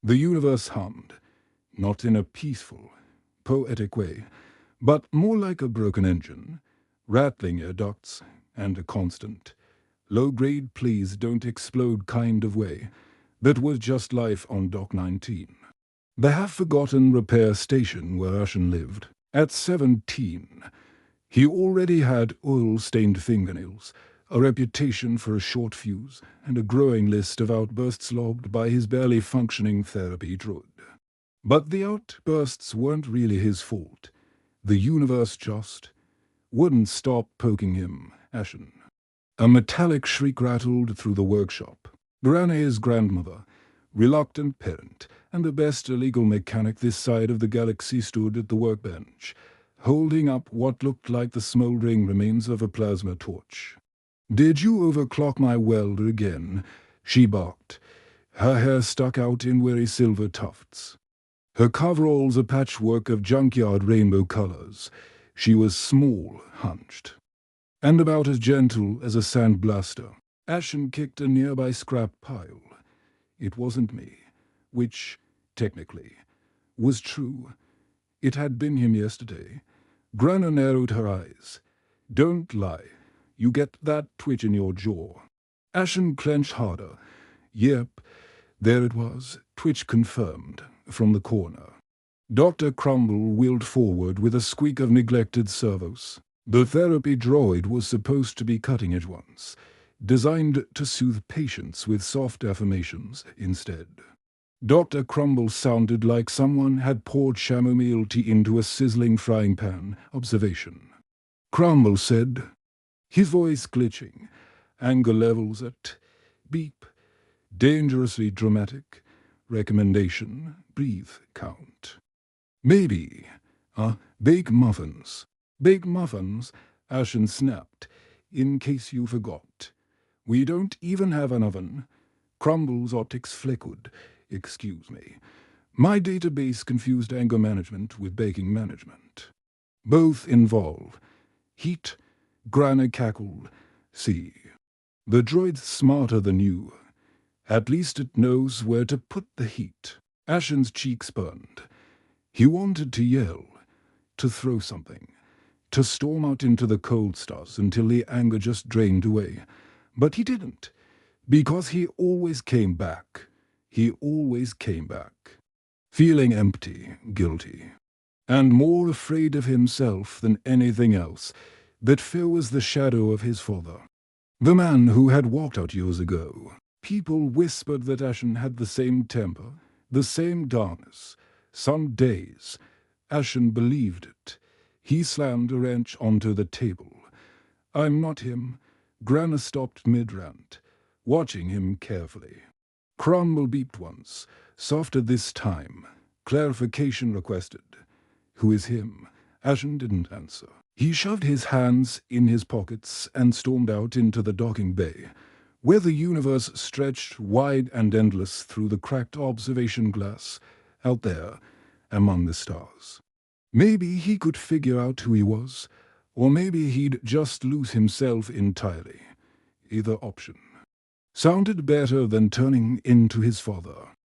The universe hummed, not in a peaceful, poetic way, but more like a broken engine, rattling air ducts, and a constant, low-grade please don't explode kind of way that was just life on Dock 19. The half-forgotten repair station where Ashen lived. At 17, he already had oil-stained fingernails, a reputation for a short fuse, and a growing list of outbursts logged by his barely functioning therapy droid. But the outbursts weren't really his fault. The universe just wouldn't stop poking him, Ashen. A metallic shriek rattled through the workshop. Grane's grandmother, reluctant parent, and the best illegal mechanic this side of the galaxy stood at the workbench, holding up what looked like the smoldering remains of a plasma torch. "Did you overclock my welder again?" she barked. Her hair stuck out in weary silver tufts. Her coveralls a patchwork of junkyard rainbow colors. She was small, hunched, and about as gentle as a sandblaster. Ashen kicked a nearby scrap pile. It wasn't me, which, technically, was true. It had been him yesterday. Grana narrowed her eyes. "Don't lie. You get that twitch in your jaw." Ashen clenched harder. Yep, there it was, twitch confirmed, from the corner. Dr. Crumble wheeled forward with a squeak of neglected servos. The therapy droid was supposed to be cutting-edge ones, designed to soothe patients with soft affirmations instead. Dr. Crumble sounded like someone had poured chamomile tea into a sizzling frying pan. Observation. Crumble said, his voice glitching, anger levels at beep, dangerously dramatic. Recommendation, breathe count. "Maybe. Bake muffins." "Bake muffins?" Ashen snapped. "In case you forgot. We don't even have an oven." Crumble's optics flickered. "Excuse me. My database confused anger management with baking management. Both involve heat." Grana cackled. "See. The droid's smarter than you. At least it knows where to put the heat." Ashen's cheeks burned. He wanted to yell, to throw something, to storm out into the cold stars until the anger just drained away. But he didn't, because he always came back. He always came back, feeling empty, guilty, and more afraid of himself than anything else. That fear was the shadow of his father, the man who had walked out years ago. People whispered that Ashen had the same temper, the same darkness. Some days, Ashen believed it. He slammed a wrench onto the table. "I'm not him." Grana stopped mid-rant, watching him carefully. Crumble beeped once, softer this time. Clarification requested. "Who is him?" Ashen didn't answer. He shoved his hands in his pockets and stormed out into the docking bay, where the universe stretched wide and endless through the cracked observation glass, out there, among the stars. Maybe he could figure out who he was, or maybe he'd just lose himself entirely. Either option sounded better than turning into his father.